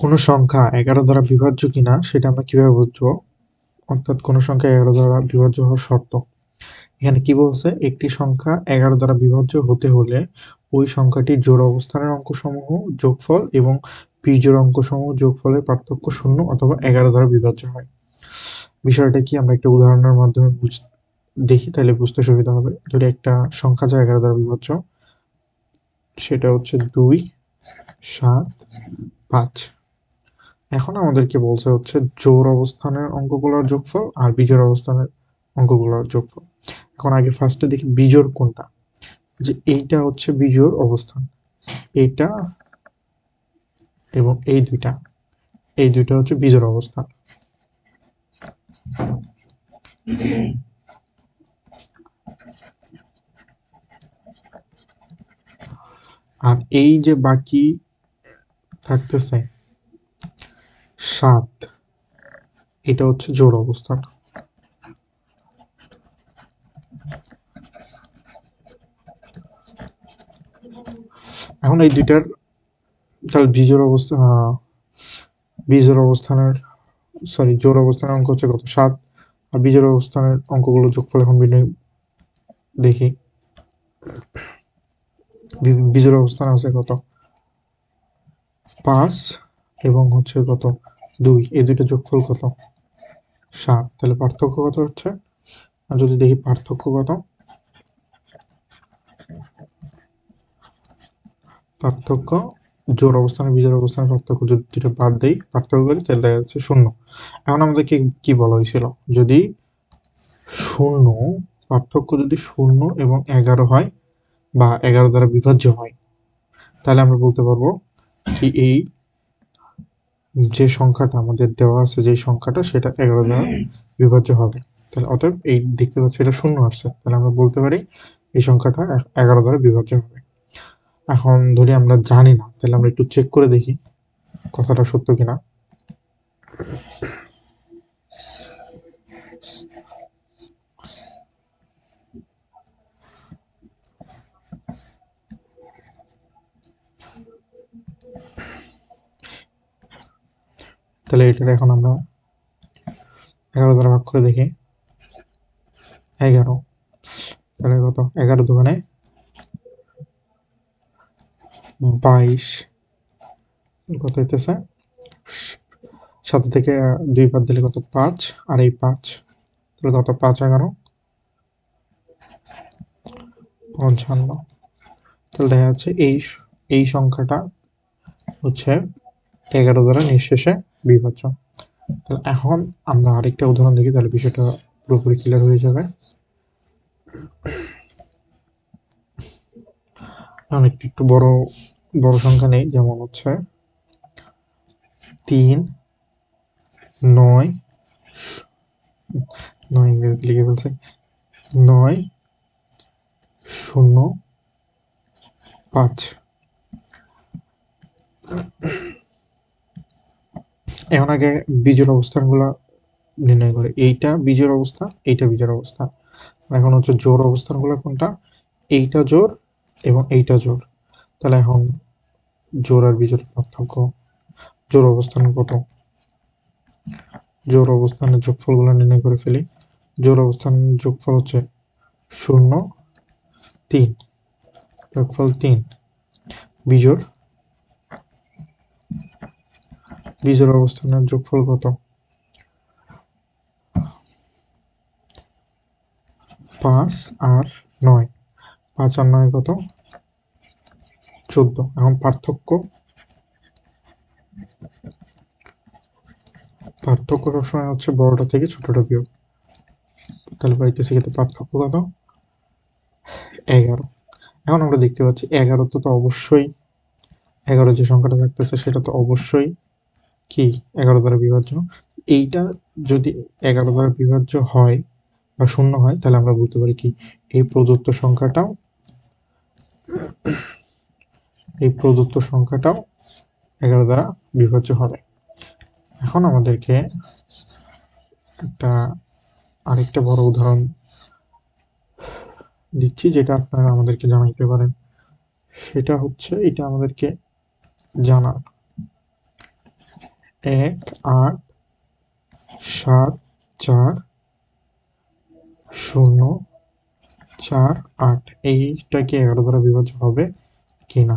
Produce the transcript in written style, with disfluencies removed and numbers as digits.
কোনো সংখ্যা 11 দ্বারা বিভাজ্য কিনা সেটা আমরা কিভাবে বুঝবো? অর্থাৎ কোনো সংখ্যা 11 দ্বারা বিভাজ্য হওয়ার শর্ত। এখানে কি বলছে? একটি সংখ্যা 11 দ্বারা বিভাজ্য হতে হলে ওই সংখ্যাটির জোড় অবস্থানের অঙ্কসমূহ যোগফল এবং বিজোড় অঙ্কসমূহ যোগফলের পার্থক্য 0 অথবা 11 দ্বারা বিভাজ্য হয়। বিষয়টা কি আমরা একটা উদাহরণের মাধ্যমে দেখি, তাহলে বুঝতে সুবিধা হবে। ধরি একটা সংখ্যা যা 11 দ্বারা বিভাজ্য, সেটা হচ্ছে 2, 7, 5। এখন আমাদেরকে বলছে হচ্ছে জোড় অবস্থানের অঙ্কগুলোর যোগফল আর বিজোড় অবস্থানের অঙ্কগুলোর যোগফল। এখন আগে ফার্স্টে দেখি বিজোড় কোনটা, যে এইটা হচ্ছে বিজোড় অবস্থান, এইটা এবং এই দুইটা হচ্ছে বিজোড় অবস্থান। আর এই যে বাকি থাকতেছে 7, এটা হচ্ছে জোড় অবস্থান। এখন এই দুইটার তাহলে বিজোড় অবস্থানের জোড় অবস্থানের অঙ্ক হচ্ছে কত? 7। আর বিজোড় অবস্থানের অঙ্কগুলো যোগফল এখন দেখি। বিজোড় অবস্থান আছে কত? 5 এবং হচ্ছে কত? 2। এই দুইটা যোগফল কত? 7। তাহলে পার্থক্য কত হচ্ছে? আর যদি দেখি পার্থক্য কত, পার্থক্য জোড় অবস্থানে বিজোড় অবস্থানের পার্থক্য যদি দুটো বাদ দেই, পার্থক্য করি, তাহলে দেখা যাচ্ছে 0। এখন আমাদেরকে কি বলা হয়েছিল? যদি 0 পার্থক্য যদি 0 এবং 11 হয় বা 11 দ্বারা বিভাজ্য হয়, তাহলে আমরা বলতে পারবো কি এই যে সংখ্যাটা আমাদের দেওয়া আছে, যে সংখ্যাটা, সেটা 11 দ্বারা বিভাজ্য হবে। তাহলে অতএব এই দেখতে পাচ্ছি এটা 0 আসছে, তাহলে আমরা বলতে পারি এই সংখ্যাটা 11 দ্বারা বিভাজ্য হবে। এখন ধরি আমরা জানি না, তাহলে আমরা একটু চেক করে দেখি কথাটা সত্য কিনা। তাহলে এটা এখন আমরা 11 দ্বারা ভাগ করে দেখি। 11, তাহলে কত? 11 দোকানে 22, কত হইতেছে? 7 থেকে 2 বাদ দিলে কত? 5, আর এই 5, তাহলে কত? 5 11 55। তাহলে দেখা যাচ্ছে এই সংখ্যাটা হচ্ছে 11 দ্বারা নিঃশেষে বিভাজ্য। তাহলে এখন আমরা আরেকটা উদাহরণ দেখি, তাহলে বিষয়টা পুরোপুরি ক্লিয়ার হয়ে যাবে। এখন একটু বড় বড় সংখ্যা নেই, যেমন হচ্ছে 3, 9 ইংরেজিতে লিখে ফেলছে, 9 0 5। এখন আগে বীজের অবস্থানগুলো নির্ণয় করে, এইটা বীজের অবস্থা, এইটা বীজের অবস্থা। এখন হচ্ছে জোড় অবস্থানগুলো কোনটা? এইটা জোড় এবং এইটা জোড়। তাহলে এখন জোড় আর বীজের পার্থক্য, জোড় অবস্থান কত? জোড় অবস্থানের যোগফলগুলো নির্ণয় করে ফেলি। জোড় অবস্থানের যোগফল হচ্ছে 0 3, যোগফল 3। বীজোড় অবস্থানের যোগফল কত? 5 আর 9, 5 আর 9 কত? 14। এখন পার্থক্য সবসময় হচ্ছে বড়টা থেকে ছোটটা বিয়োগ। তাহলে পাইতেছি কিন্তু পার্থক্য কত? 11। এখন আমরা দেখতে পাচ্ছি 11 তো অবশ্যই, 11 যে সংখ্যাটা থাকতেছে সেটা তো অবশ্যই কি 11 দ্বারা বিভাজ্য। এইটা যদি 11 দ্বারা বিভাজ্য হয় বা 0 হয়, তাহলে আমরা বলতে পারি কি এই প্রদত্ত সংখ্যাটাও 11 দ্বারা বিভাজ্য হবে। এখন আমাদেরকে আরেকটা বড় উদাহরণ দিচ্ছি, যেটা আপনারা আমাদেরকে জানাইতে পারেন। সেটা হচ্ছে এটা আমাদেরকে জানান 187404 8 এইটা কি 11 দ্বারা বিভাজ্য হবে কিনা।